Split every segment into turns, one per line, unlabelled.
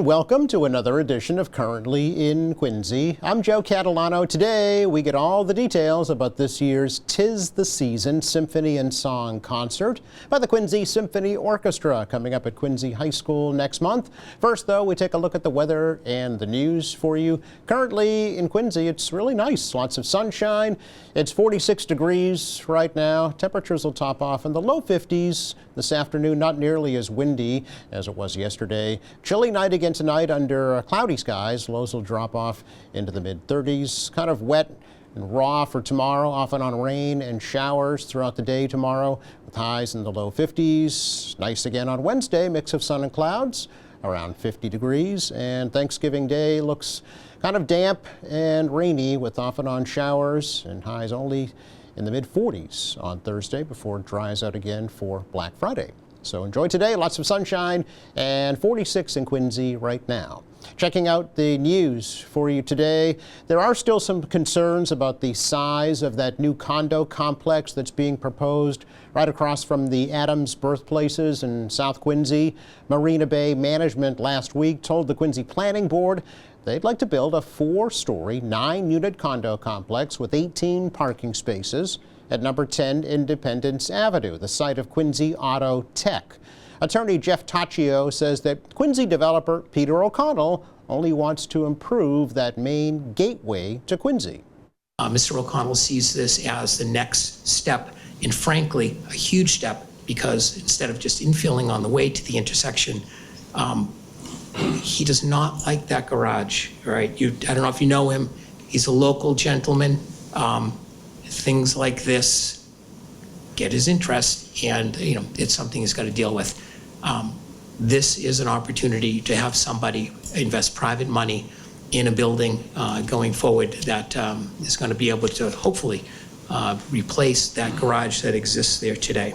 And welcome to another edition of Currently in Quincy. I'm Joe Catalano. Today we get all the details about this year's 'Tis the Season Symphony and Song Concert by the Quincy Symphony Orchestra coming up at Quincy High School next month. First, though, we take a look at the weather and the news for you. Currently in Quincy, it's really nice. Lots of sunshine. It's 46 degrees right now. Temperatures will top off in the low 50s this afternoon. Not nearly as windy as it was yesterday. Chilly night again tonight under cloudy skies. Lows will drop off into the mid-30s. Kind of wet and raw for tomorrow, often on rain and showers throughout the day tomorrow with highs in the low 50s. Nice again on Wednesday, mix of sun and clouds around 50 degrees. And Thanksgiving Day looks kind of damp and rainy with off and on showers and highs only in the mid-40s on Thursday before it dries out again for Black Friday. So enjoy today, lots of sunshine, and 46 in Quincy right now. Checking out the news for you today, there are still some concerns about the size of that new condo complex that's being proposed right across from the Adams birthplaces in South Quincy. Marina Bay Management last week told the Quincy Planning Board they'd like to build a 4-story, 9-unit condo complex with 18 parking spaces at number 10 Independence Avenue, the site of Quincy Auto Tech. Attorney Jeff Taccio says that Quincy developer Peter O'Connell only wants to improve that main gateway to Quincy.
Mr. O'Connell sees this as the next step, and frankly, a huge step, because instead of just infilling on the way to the intersection, he does not like that garage, right? I don't know if you know him. He's a local gentleman. Things like this get his interest, and it's something he's got to deal with. This is an opportunity to have somebody invest private money in a building going forward that is going to be able to hopefully replace that garage that exists there today.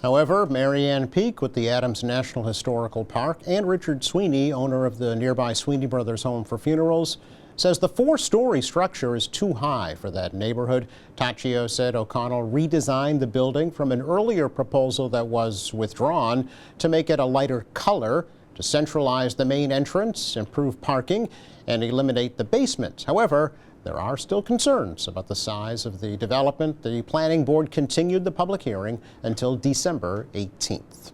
However, Marianne Peak with the Adams National Historical Park and Richard Sweeney, owner of the nearby Sweeney Brothers Home for Funerals, says the 4-story structure is too high for that neighborhood. Taccio said O'Connell redesigned the building from an earlier proposal that was withdrawn to make it a lighter color, to centralize the main entrance, improve parking, and eliminate the basement. However, there are still concerns about the size of the development. The Planning Board continued the public hearing until December 18th.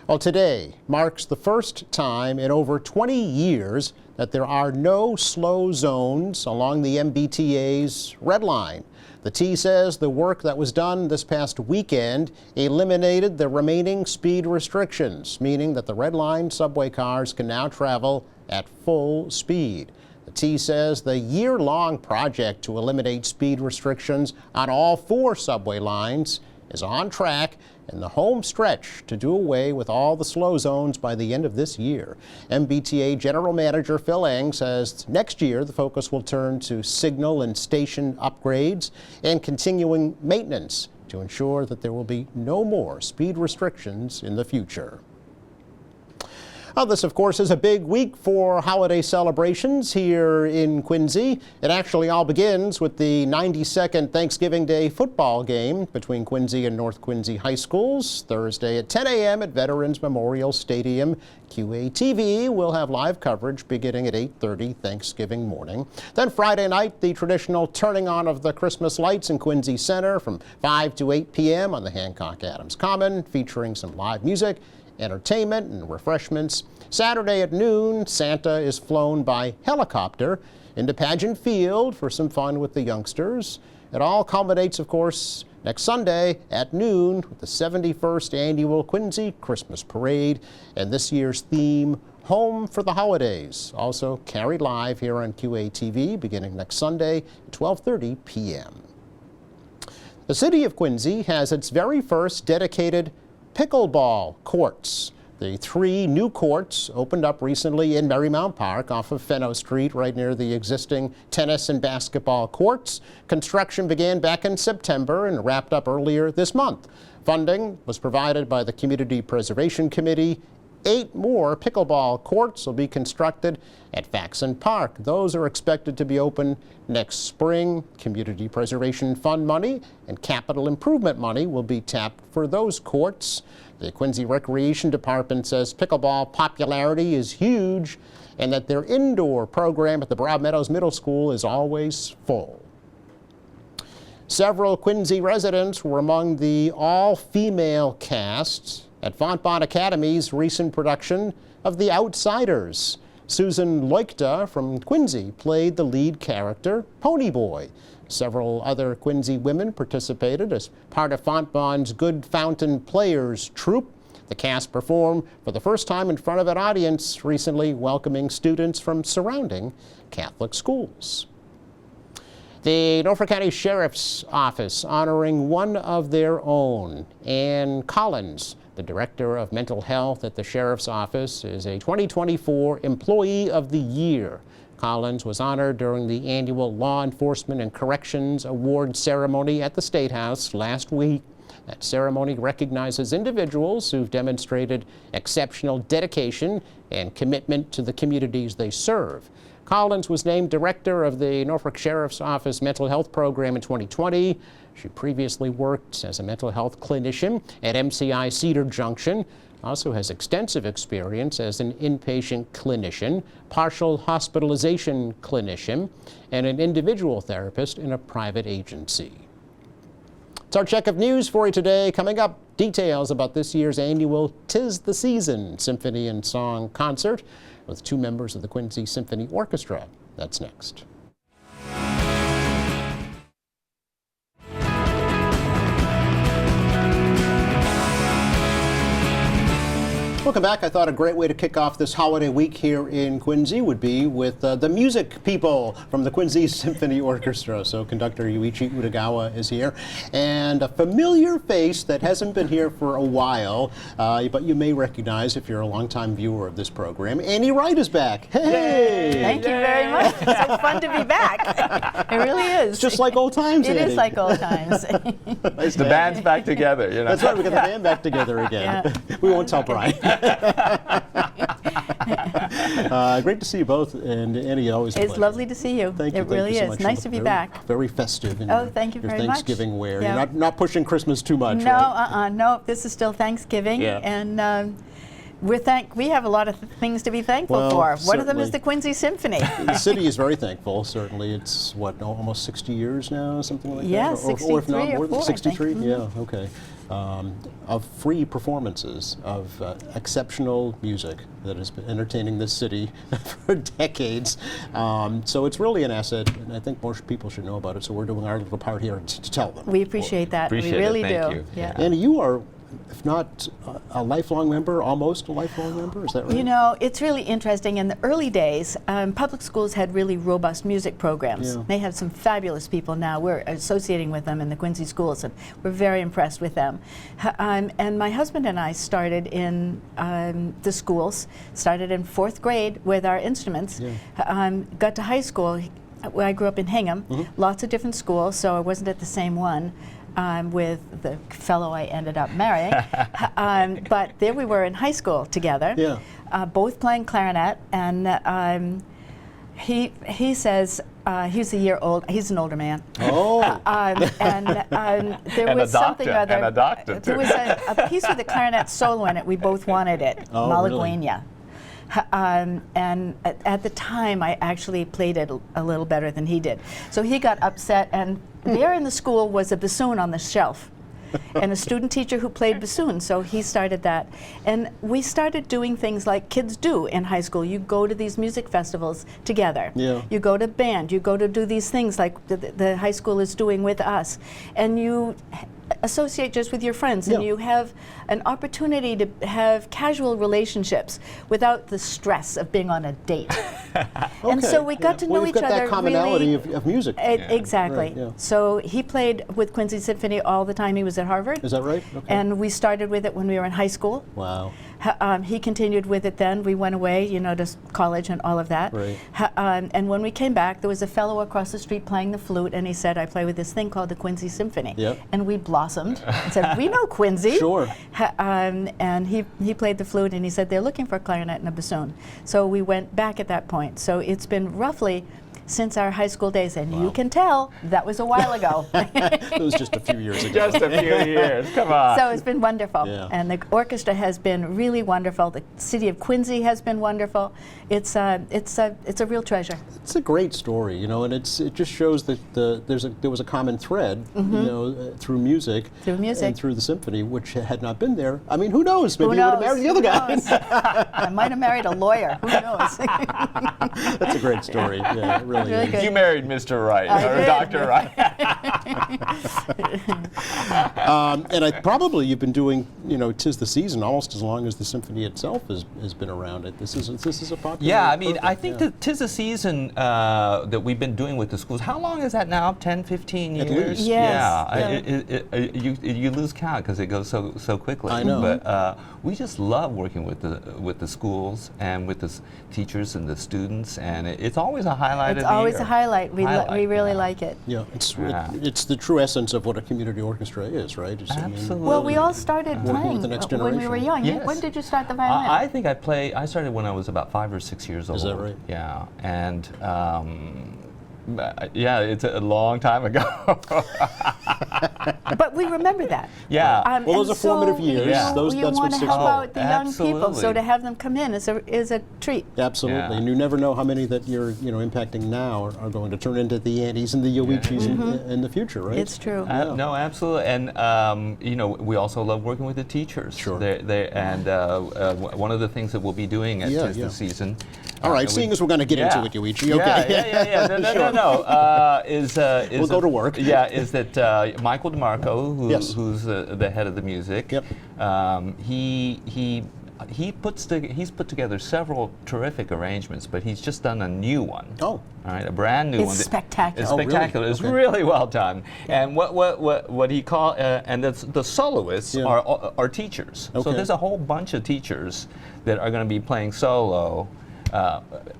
Well, today marks the first time in over 20 years that there are no slow zones along the MBTA's Red Line. The T says the work that was done this past weekend eliminated the remaining speed restrictions, meaning that the Red Line subway cars can now travel at full speed. The T says the year-long project to eliminate speed restrictions on all 4 subway lines is on track in the home stretch to do away with all the slow zones by the end of this year. MBTA General Manager Phil Eng says next year the focus will turn to signal and station upgrades and continuing maintenance to ensure that there will be no more speed restrictions in the future. Well, this, of course, is a big week for holiday celebrations here in Quincy. It actually all begins with the 92nd Thanksgiving Day football game between Quincy and North Quincy High Schools, Thursday at 10 a.m. at Veterans Memorial Stadium. QATV will have live coverage beginning at 8:30 Thanksgiving morning. Then Friday night, the traditional turning on of the Christmas lights in Quincy Center from 5 to 8 p.m. on the Hancock Adams Common, featuring some live music, entertainment, and refreshments. Saturday at noon, Santa is flown by helicopter into Pageant Field for some fun with the youngsters. It all culminates, of course, next Sunday at noon with the 71st annual Quincy Christmas Parade and this year's theme, Home for the Holidays, also carried live here on QATV beginning next Sunday at 12:30 p.m. The city of Quincy has its very first dedicated pickleball courts. The 3 new courts opened up recently in Marymount Park off of Fenno Street, right near the existing tennis and basketball courts. Construction began back in September and wrapped up earlier this month. Funding was provided by the Community Preservation Committee 8 more pickleball courts will be constructed at Faxon Park. Those are expected to be open next spring. Community Preservation Fund money and capital improvement money will be tapped for those courts. The Quincy Recreation Department says pickleball popularity is huge and that their indoor program at the Broad Meadows Middle School is always full. Several Quincy residents were among the all-female cast at Fontbonne Academy's recent production of The Outsiders. Susan Leukta from Quincy played the lead character, Ponyboy. Several other Quincy women participated as part of Fontbonne's Good Fountain Players troupe. The cast performed for the first time in front of an audience recently, welcoming students from surrounding Catholic schools. The Norfolk County Sheriff's Office honoring one of their own. Ann Collins, the Director of Mental Health at the Sheriff's Office, is a 2024 Employee of the Year. Collins was honored during the annual Law Enforcement and Corrections Award ceremony at the State House last week. That ceremony recognizes individuals who've demonstrated exceptional dedication and commitment to the communities they serve. Collins was named Director of the Norfolk Sheriff's Office Mental Health Program in 2020. She previously worked as a mental health clinician at MCI Cedar Junction. Also has extensive experience as an inpatient clinician, partial hospitalization clinician, and an individual therapist in a private agency. It's our check of news for you today. Coming up, details about this year's annual 'Tis the Season Symphony and Song Concert with 2 members of the Quincy Symphony Orchestra. That's next. Welcome back. I thought a great way to kick off this holiday week here in Quincy would be with the music people from the Quincy Symphony Orchestra. So Conductor Yuichi Utagawa is here, and a familiar face that hasn't been here for a while, but you may recognize if you're a longtime viewer of this program. Annie Wright is back. Hey!
Thank you very much. It's so fun to be back. It really is.
It's just like old times,
It
Annie.
is like old times.
Nice
The band's back together, you know.
That's right, we got the band back together again.
Yeah.
We won't tell Brian. Great to see you both, and Annie, always a
It's
pleasure.
lovely to see you.
Thank you.
It really
so
is.
much.
Nice
You
to
look
be
very,
back.
Very festive in
Oh,
your,
thank you
your
very much.
Thanksgiving wear.
Yeah.
You're not pushing Christmas too much,
No,
right?
no. This is still Thanksgiving,
Yeah.
and we have a lot of things to be thankful
Well,
for. One of them
certainly.
is the Quincy Symphony.
The city is very thankful, certainly. It's, what, almost 60 years now, something like
Yeah,
that? Or if not
63 or
more than
4, I think.
63?
Mhm.
Yeah, okay. Of free performances of exceptional music that has been entertaining this city for decades. So it's really an asset, and I think most people should know about it, so we're doing our little part here to tell them.
We appreciate that.
Appreciate
we
it.
really
Thank
do.
you.
Yeah.
Annie, you are, if not a lifelong member, almost a lifelong member, is that right?
You know, it's really interesting. In the early days, public schools had really robust music programs.
Yeah.
They have some fabulous people now. We're associating with them in the Quincy schools, and we're very impressed with them. And my husband and I started in the schools, started in 4th grade with our instruments, got to high school. I grew up in Hingham, lots of different schools, so I wasn't at the same one. With the fellow I ended up marrying. But there we were in high school together, both playing clarinet, and he says he's a year old. He's an older man.
Oh.
There
And
was
a
something
doctor,
other.
and a doctor,
There
too.
was a piece with a clarinet solo in it. We both wanted it.
Oh, really?
Malagueña. And at the time, I actually played it a little better than he did. So he got upset, and there in the school was a bassoon on the shelf, and a student teacher who played bassoon, so he started that. And we started doing things like kids do in high school. You go to these music festivals together.
Yeah.
You go to band. You go to do these things like the high school is doing with us. And you associate just with your friends, and you have an opportunity to have casual relationships without the stress of being on a date. And so we got to know
We've
each
got
other
that commonality
really.
of music.
Exactly.
Right, yeah.
So he played with Quincy Symphony all the time he was at Harvard.
Is that right? Okay.
And we started with it when we were in high school.
Wow.
He continued with it then. We went away, you know, to college and all of that.
Right.
And when we came back, there was a fellow across the street playing the flute, and he said, I play with this thing called the Quincy Symphony.
Yep.
And we blossomed and said, we know Quincy.
Sure.
And he played the flute, and he said, they're looking for a clarinet and a bassoon. So we went back at that point. So it's been roughly since our high school days, and you can tell that was a while ago.
It was just a few years ago.
Just a few years. Come on.
So it's been wonderful.
Yeah.
And the orchestra has been really wonderful. The city of Quincy has been wonderful. It's a real treasure.
It's a great story, you know, and it just shows that there was a common thread, you know, through music.
Through music.
And through the symphony, which had not been there. I mean, who knows? Maybe
Who
you would
knows?
have married the other
Who
guy.
knows? I might have married a lawyer. Who knows?
That's a great story. Yeah, it really
Really
is.
good.
You married Mr. Wright,
I
or
did.
Dr. Wright.
And probably you've been doing, you know, 'Tis the Season almost as long as the symphony itself has been around. This is a popular.
Yeah, I mean, I
project,
think
yeah.
that 'Tis the Season that we've been doing with the schools. How long is that now? 10, 15 years?
At least.
Yes.
Yeah. You lose count because it goes so quickly.
I know.
But we just love working with the schools and with the teachers and the students, and it's always a highlight
It's
of the
always
year.
a highlight. We really
yeah.
like it.
Yeah,
Yeah.
it's the true essence of what a community orchestra is, right? I mean,
Absolutely.
Well, we all started
Working with
playing
the next
when we were
generation.
young.
Yes.
When did you start the violin?
I think I started when I was about 5 or 6 years old.
Is that right?
Yeah, and yeah, it's a long time ago.
But we remember that.
Yeah.
Well, those
and
are formative
so
years.
Yeah.
Those-
you
that's what
want to
sticks
help
with
out the young people, so
Absolutely.
to have them come in is a treat.
Absolutely,
Yeah.
and you never know how many that you're impacting now are going to turn into the Andes and the Yoichis in the future, right?
It's true.
No, absolutely, and you know, we also love working with the teachers.
Sure.
And one of the things that we'll be doing at
Yeah,
Tis
yeah.
the Season.
All right, seeing as we're going to get into it, Yoichi, okay.
Yeah. No. Is
We'll go to work.
Yeah, is that Michael DeMarco,
Yes.
who's the head of the music?
Yep.
He's put together several terrific arrangements, but he's just done a new one.
Oh.
All right, a brand new
It's
one.
spectacular.
It's
Oh, really?
spectacular. It's
Okay.
really well done. And what he call and the soloists
Yeah.
are teachers. So
Okay.
there's a whole bunch of teachers that are going to be playing solo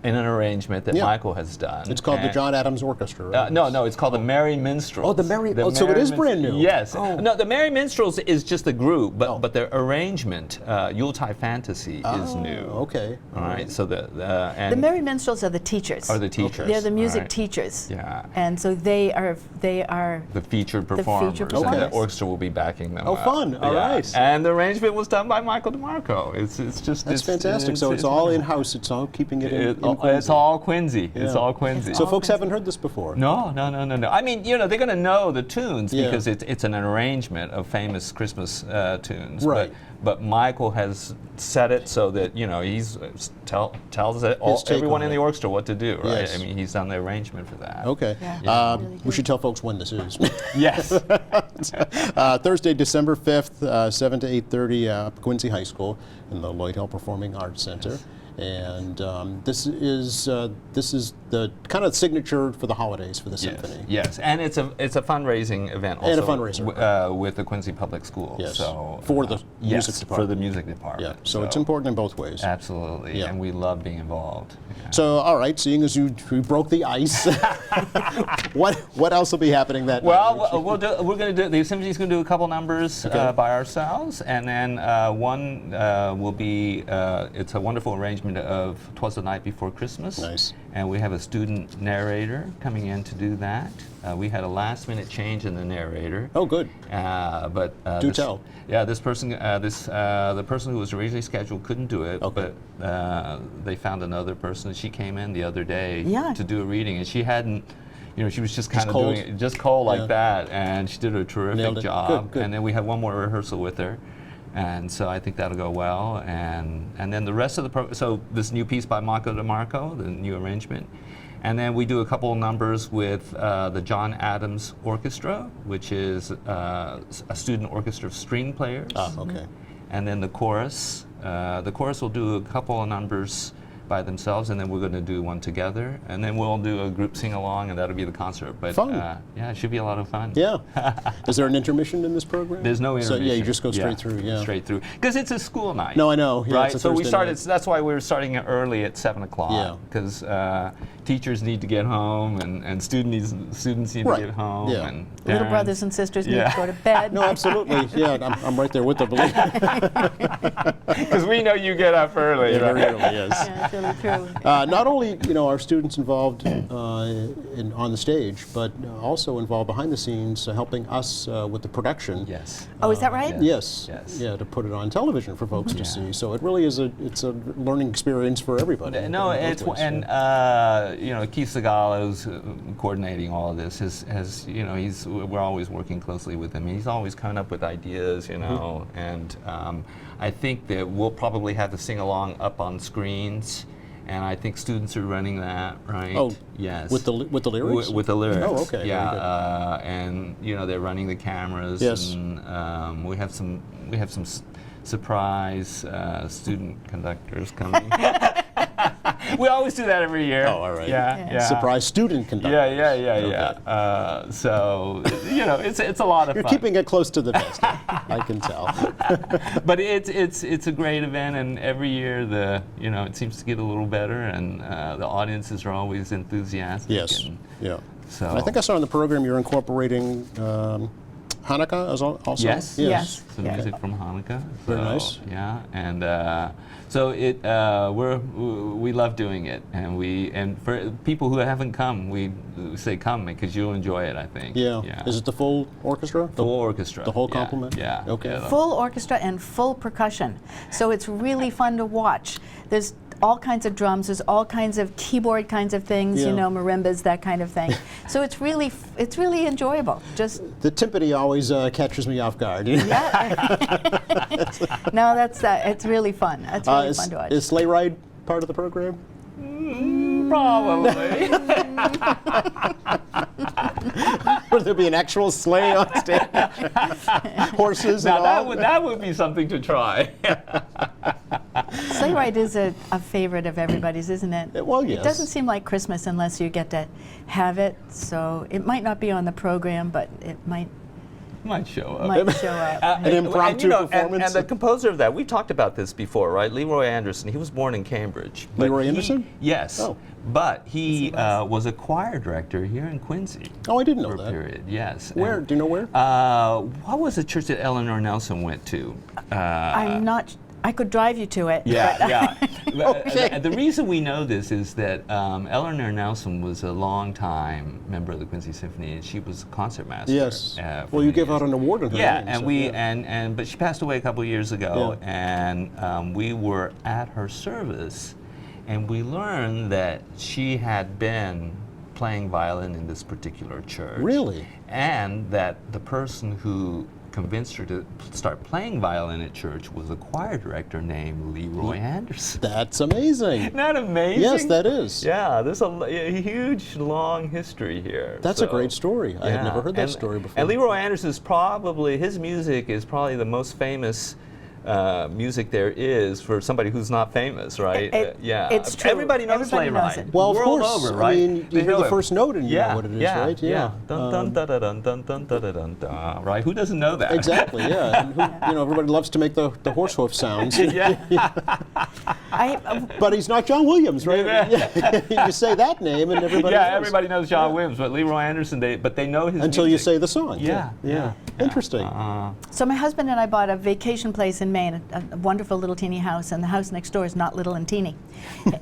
in an arrangement that
Yeah.
Michael has done.
It's called the
And-
John Adams Orchestra, right?
no, it's called the Merry Minstrels.
Oh, the Merry- oh, so it is brand new.
Yes.
Oh.
No, the Merry Minstrels is just a group, but
Oh.
but their arrangement, Yuletide Fantasy, is new.
Okay.
All right. So the and
The Merry Minstrels are the teachers.
are the teachers.
They're the music
all right?
teachers.
Yeah.
And so they are
The featured
featured
performers, and the
performers.
orchestra will be backing them.
Oh,
up.
fun. All
Yeah.
right.
And the arrangement was done by Michael DeMarco. It's just
That's fantastic. So it's all in-house. It's all keeping it in
It's
Quincy.
all Quincy. It's
Yeah.
all Quincy.
So folks haven't heard this before.
No. I mean, you know, they're going to know the tunes
Yeah.
because it's an arrangement of famous Christmas tunes.
Right.
But Michael has set it so that, you know, he's tells
take
everyone
on
in
it.
the orchestra what to do, right?
Yes.
I mean, he's done the arrangement for that.
Okay.
Yeah. Really
We
good.
should tell folks when this is.
Yes.
Thursday, December 5th, 7 to 8:30, Quincy High School in the Lloyd Hill Performing Arts Center. And this is the kind of signature for the holidays for the symphony.
Yes, and it's a fundraising event also
And a fundraiser.
with the Quincy Public Schools.
Yes,
So
for the
yes,
music
for
department.
the music department.
Yeah. So it's important in both ways.
Absolutely,
Yeah.
and we love being involved. Yeah.
So all right, seeing as we broke the ice, what else will be happening that night?
Well, we're going to do. The Symphony's going to do a couple numbers by ourselves, and then one will be. It's a wonderful arrangement of "'Twas the Night Before Christmas."
Nice.
And we have a student narrator coming in to do that. We had a last-minute change in the narrator.
Oh, good.
But
Do tell.
Yeah, the person who was originally scheduled couldn't do it.
Okay.
But they found another person. She came in the other day
Yeah.
to do a reading, and she hadn't. You know, she was just kind of
cold.
doing it just cold like
Yeah.
that, and she did a terrific
Nailed it.
job.
Good, good.
And then we had one more rehearsal with her, and so I think that'll go well. And then the rest of the so this new piece by Marco DeMarco, the new arrangement, and then we do a couple of numbers with the John Adams Orchestra, which is a student orchestra of string players.
Ah, okay.
And then the chorus. The chorus will do a couple of numbers by themselves, and then we're going to do one together, and then we'll do a group sing-along, and that'll be the concert. But
Fun.
Yeah, it should be a lot of fun.
Yeah. Is there an intermission in this program?
There's no intermission.
So yeah, you just go straight through. Yeah.
Straight through. Because it's a school night.
No, I know. Yeah,
right.
it's a
So we
Thursday
started.
night.
That's why we're starting it early at 7 o'clock.
Yeah.
Because teachers need to get home, and students need
Right.
to get home,
Yeah.
and
Little
parents.
brothers and sisters need
Yeah.
to go to bed.
No, absolutely. Yeah, I'm right there with them. Believe me.
Because we know you get up early.
Yeah,
right?
very early, yes.
Yeah, it's really true.
Not only are students involved on the stage, but also involved behind the scenes, helping us with the production.
Yes.
Oh, is that right?
yeah.
Yes.
Yes.
Yeah, to put it on television for folks to
Yeah.
see. So it really is it's a learning experience for everybody.
No,
in both
it's
ways,
and
yeah.
Keith Segala, who's coordinating all of this, has we're always working closely with him. He's always coming up with ideas,
Mm-hmm.
and I think that we'll probably have the sing along up on screens, and I think students are running that, right?
Oh,
yes.
with the lyrics.
With the lyrics.
Oh, okay, very
Yeah,
good.
and they're running the cameras.
Yes.
And we have some surprise student conductors coming. We always do that every year.
Oh, all right.
Yeah.
Surprise student conductor.
Yeah. So it's a lot of
You're
fun.
keeping it close to the vest. I can tell.
But it's a great event, and every year it seems to get a little better, and the audiences are always enthusiastic.
Yes.
And
Yeah.
so
I think I saw in the program you're incorporating Hanukkah as also.
Yes.
Yes.
Some
Yeah.
music from Hanukkah.
Very
So,
nice.
Yeah, and so we love doing it, and for people who haven't come, we say come because you'll enjoy it. I think.
Yeah.
Yeah.
Is it the full orchestra?
the whole orchestra?
the whole
Yeah,
complement?
Yeah.
Okay.
Yeah,
Full orchestra and full percussion. So it's really fun to watch. There's all kinds of drums, there's all kinds of keyboard kinds of things,
Yeah.
marimbas, that kind of thing. So it's really enjoyable. Just
The timpani always catches me off guard.
no, it's really fun. It's really fun to watch.
Is sleigh ride part of the program?
Probably.
Would there be an actual sleigh on stage? Horses and
Now
all?
that would be something to try.
Sleigh ride is a favorite of everybody's, isn't it?
Well, yes.
It doesn't seem like Christmas unless you get to have it. So it might not be on the program, but it might
Might show up.
show up.
An impromptu performance?
And the composer of that, we talked about this before, right? Leroy Anderson. He was born in Cambridge. but
Leroy
he-
Anderson?
Yes.
Oh.
But he was a choir director here in Quincy.
Oh, I didn't know
For a
that.
period, yes.
Where?
And,
Do you know where?
what was the church that Eleanor Nelson went to?
I'm not. I could drive you to it.
Yeah.
Okay.
The reason we know this is that Eleanor Nelson was a long-time member of the Quincy Symphony, and she was a concertmaster.
Yes.
For
Well, you
many
gave out
years.
an award in her
Yeah,
name,
and
so,
we
yeah.
but she passed away a couple of years ago,
Yeah.
and we were at her service, and we learned that she had been playing violin in this particular church.
Really?
And that the person who convinced her to start playing violin at church was a choir director named Leroy Anderson.
That's amazing.
Isn't that amazing?
Yes, that is.
Yeah, there's a huge, long history here.
That's a great story. I had
Yeah.
never heard that
And-
story before.
And Leroy Anderson is his music is probably the most famous music there is for somebody who's not famous, right?
Yeah. It's true.
Everybody knows
Everybody knows
Playwright.
it.
Well, of
World
course.
over, right?
I mean, you
They
hear
know
the
him.
first note and you know what it is,
yeah,
right?
Yeah. Dun, dun, dun, dun, dun, dun, dun, dun, dun, dun, right? Who doesn't know that?
Exactly, yeah. And who, everybody loves to make the horse hoof sounds. But he's not John Williams, right?
Yeah.
You say that name and everybody
Yeah,
knows.
everybody knows John Williams, but Leroy Anderson, but they know his
Until you
music.
say the song.
Yeah, yeah.
Interesting.
So my husband and I bought a vacation place in Maine, a wonderful little teeny house, and the house next door is not little and teeny.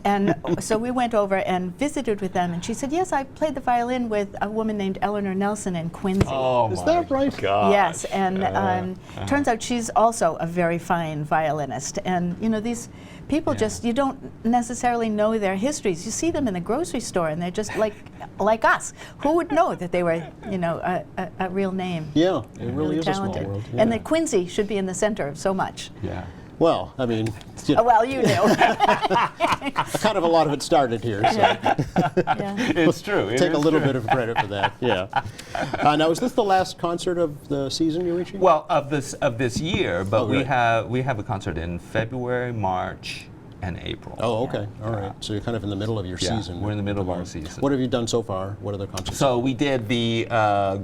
And so we went over and visited with them, and she said, yes, I played the violin with a woman named Eleanor Nelson in Quincy.
Oh,
Is
my
that right?
gosh.
Yes, and turns out she's also a very fine violinist. And these people you don't necessarily know their histories. You see them in the grocery store, and they're just like us. Who would know that they were, a real name?
Yeah, it really is a small
talented.
world.
And
yeah.
that Quincy should be in the center of so much.
Yeah.
Well, I mean,
Oh, well, you knew.
kind of a lot of it started here, so
Yeah.
It's true. It
take a
is
little
true.
bit of credit for that. Yeah. Now, is this the last concert of the season you're reaching?
Well, of this year, but
Oh,
we
right.
have a concert in February, March, and April.
Oh, okay. All right. So you're kind of in the middle of your
Yeah,
season.
we're in the middle of our
tomorrow.
season.
What have you done so far? What other concerts?
So we did the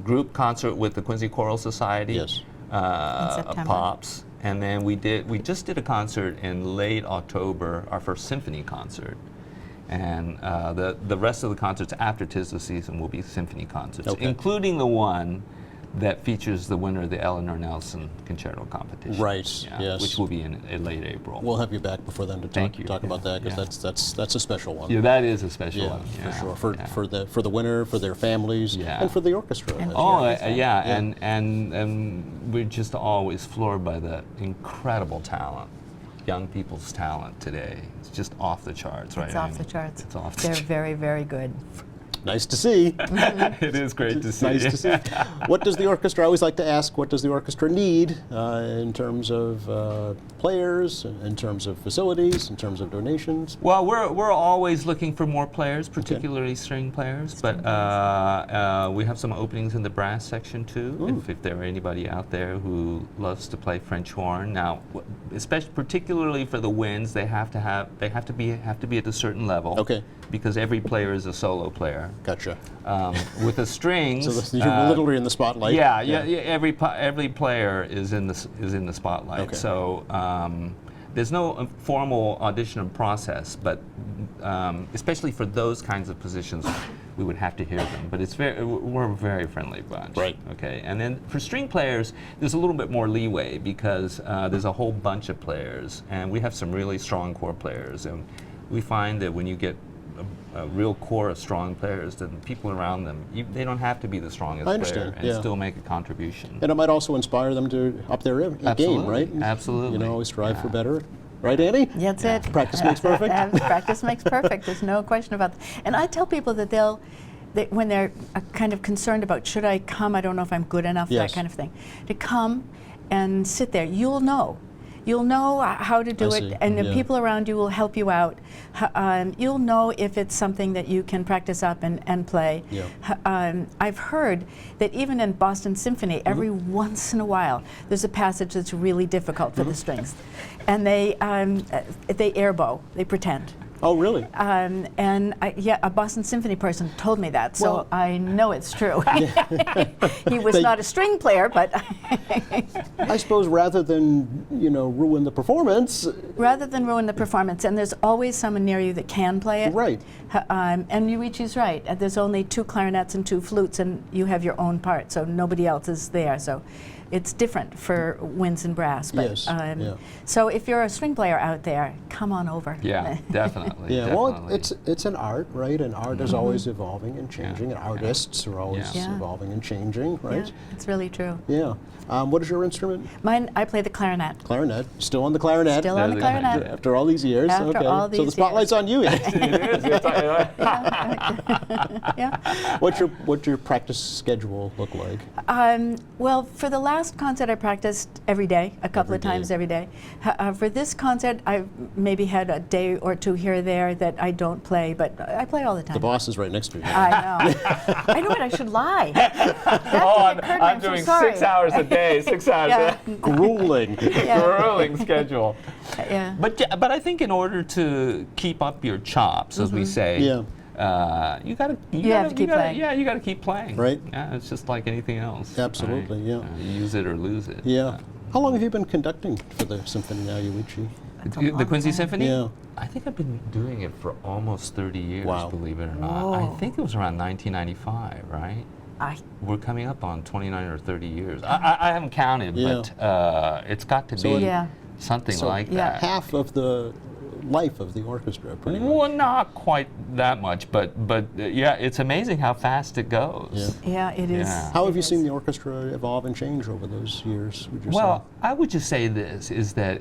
group concert with the Quincy Choral Society.
Yes.
September.
Pops, and then we just did a concert in late October, our first symphony concert, and the rest of the concerts after 'Tis the Season will be symphony concerts,
Okay.
including the one that features the winner of the Eleanor Nelson Concerto competition.
Right, yes.
Which will be in late April.
We'll have you back before then to
Thank you.
talk about
Yeah,
that, because
yeah.
that's a special one.
yeah, that is a special
Yeah,
one.
for
Yeah,
sure. For the winner, for their families,
Yeah.
and for the orchestra.
And
as
for
well.
the
Yeah,
Yeah.
and we're just always floored by the incredible talent, young people's talent today. It's just off the charts, right?
It's
I
off
mean,
the charts.
It's off the
They're
charts.
very, very good.
Nice to see.
It is great to see.
Nice to see. What does the orchestra? I always like to ask, what does the orchestra need in terms of players, in terms of facilities, in terms of donations?
Well, we're always looking for more players, particularly string players. But we have some openings in the brass section too. If there are anybody out there who loves to play French horn, now, especially particularly for the winds, they have to be at a certain level.
Okay.
Because every player is a solo player.
Gotcha.
With the strings,
So you're literally in the spotlight.
yeah. Every player is in the spotlight.
Okay.
So there's no formal audition process, but especially for those kinds of positions, we would have to hear them. But we're a very friendly bunch.
Right.
Okay. And then for string players, there's a little bit more leeway because there's a whole bunch of players, and we have some really strong core players, and we find that when you get a real core of strong players, then people around them, they don't have to be the strongest
I understand,
player and
yeah.
still make a contribution.
And it might also inspire them to up their game,
Absolutely,
right?
absolutely,
You know, always strive for
yeah.
better. Right, Annie?
That's it.
Practice makes perfect.
Practice makes perfect. There's no question about that. And I tell people that when they're kind of concerned about, should I come? I don't know if I'm good enough,
Yes.
that kind of thing. To come and sit there. You'll know. You'll know how to do
I
it,
see,
and the
yeah.
people around you will help you out. You'll know if it's something that you can practice up and play.
Yeah.
I've heard that even in Boston Symphony, every once in a while, there's a passage that's really difficult for the strings, and they airbow, they pretend.
Oh, really?
And a Boston Symphony person told me that, so
Well-
I know it's true. He was not a string player, but
I suppose rather than, ruin the performance,
rather than ruin the performance, and there's always someone near you that can play it.
right.
And Yuichi's right. There's only 2 clarinets and 2 flutes, and you have your own part, so nobody else is there. So it's different for winds and brass. But,
Yes, yeah.
So if you're a string player out there, come on over.
Yeah, definitely.
Yeah, well,
definitely.
it's an art, right? And art is always evolving and changing, and artists are always
Yeah.
evolving and changing,
Yeah,
right?
it's really true.
Yeah. What is your instrument?
Mine, I play the clarinet.
Clarinet. Still on the clarinet.
Still on the
Yeah,
clarinet.
After all these years.
After
okay.
all
So the
these
spotlight's on you.
It is.
Yeah.
What's your practice schedule look like?
Well, for the last concert, I practiced every day, a couple
Every
of times
day.
every day. For this concert, I've maybe had a day or 2 here or there that I don't play, but I play all the time.
The boss is right next to you.
I know. I know it. I should lie.
Oh, I'm
so
doing
sorry.
6 hours a day, 6 hours
Yeah.
a
Grueling.
Yeah.
grueling schedule.
Yeah.
But I think in order to keep up your chops, as we say,
Yeah.
you gotta
have to keep playing.
Yeah, you gotta keep playing.
Right.
Yeah, it's just like anything else.
Absolutely,
right?
yeah.
You use it or lose it.
Yeah. How long have you been conducting for the symphony now, Yuichi?
That's a
The
long
Quincy
time.
Symphony?
Yeah.
I think I've been doing it for almost 30 years,
Wow.
believe it or not. I think it was around 1995, right? We're coming up on 29 or 30 years. I haven't counted,
Yeah.
but it's got to
So
be
Yeah.
something
So
like
Yeah.
that.
half of the life of the orchestra, pretty much.
Well, not quite that much, but yeah, it's amazing how fast it goes.
Yeah.
Yeah, it is.
Yeah.
How have
It
you seen
is.
the orchestra evolve and change over those years, would you
Well, I would just say this, is that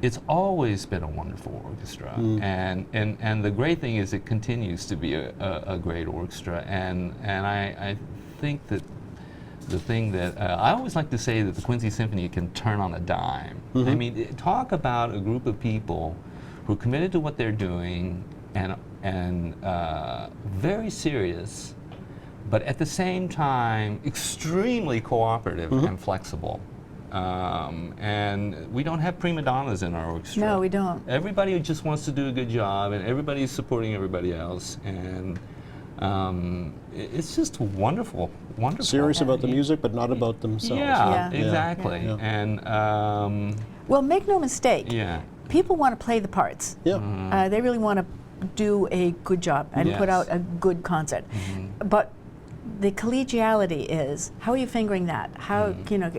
it's always been a wonderful orchestra. And the great thing is it continues to be a great orchestra. And I think that the thing that I always like to say that the Quincy Symphony can turn on a dime. I mean, talk about a group of people who are committed to what they're doing and very serious, but at the same time extremely cooperative and flexible. And we don't have prima donnas in our orchestra.
No, we don't.
Everybody just wants to do a good job, and everybody's supporting everybody else. And it's just wonderful, wonderful.
Serious about the music, but not about themselves.
Yeah,
Yeah.
exactly.
Yeah.
And
Well, make no mistake.
yeah.
People want to play the parts.
Yeah.
They really want to do a good job and put
Yes.
out a good concert. But the collegiality is, how are you fingering that? How,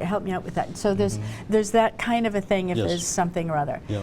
help me out with that. So there's that kind of a thing if
Yes.
there's something or other.
Yeah.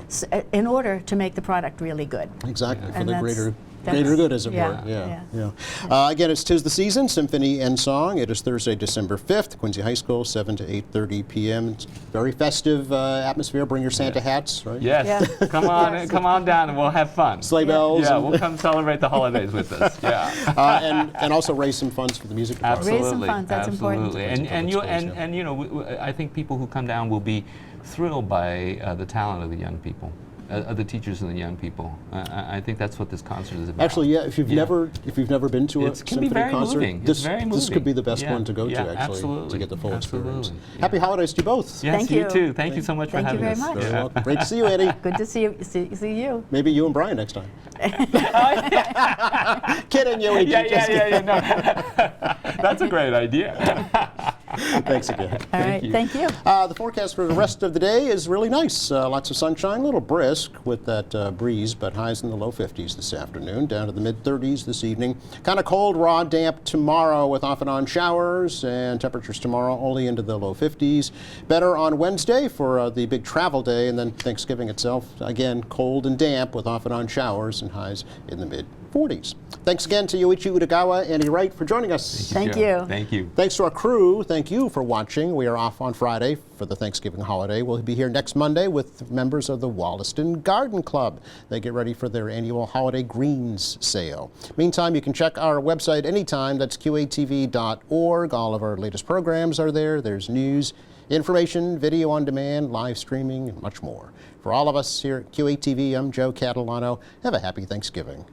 In order to make the product really good.
Exactly, for
And
the
that's-
greater
that's-
good, as it
yeah,
were. Yeah,
yeah.
yeah. Again, it's 'Tis the Season, Symphony and Song. It is Thursday, December 5th, Quincy High School, 7 to 8:30 p.m. It's very festive atmosphere. Bring your Santa hats, right?
Yes.
Yeah.
Come on,
Yes.
come on down, and we'll have fun.
Sleigh bells.
Yeah,
and,
we'll come celebrate the holidays with us. Yeah.
and also raise some funds for the music department.
Raise some funds, that's important.
Absolutely.
Quincy
And
Public
you
Schools,
know, I think people who come down will be thrilled by the talent of the young people, of the teachers and the young people. I think that's what this concert is about.
Actually, yeah. If you've never been to a
It can be
symphony
very
concert,
moving. It's
this
very
this could
moving.
be the best
Yeah.
one to go
Yeah,
to actually
absolutely.
to get the full experience.
Absolutely.
Happy holidays to you both.
Yes,
Thank
you
you.
too. Thank you so much
Thank
for
you
having
very
us.
much.
Very welcome. Great to see you, Eddie.
Good to see you.
Maybe you and Brian next time. Kidding you,
Yeah, no. That's a great idea.
Thanks again.
All right,
you.
thank you.
The forecast for the rest of the day is really nice. Lots of sunshine, a little brisk with that breeze, but highs in the low 50s this afternoon, down to the mid-30s this evening. Kind of cold, raw, damp tomorrow with off and on showers, and temperatures tomorrow only into the low 50s. Better on Wednesday for the big travel day, and then Thanksgiving itself, again, cold and damp with off and on showers and highs in the mid-40s. Thanks again to Yoichi Utagawa, Andy Wright, for joining us.
Thank
Joe.
you.
Thank you.
Thanks to our crew. Thank you for watching. We are off on Friday for the Thanksgiving holiday. We'll be here next Monday with members of the Wollaston Garden Club. They get ready for their annual holiday greens sale. Meantime, you can check our website anytime. That's qatv.org. All of our latest programs are there. There's news, information, video on demand, live streaming, and much more. For all of us here at QATV, I'm Joe Catalano. Have a happy Thanksgiving.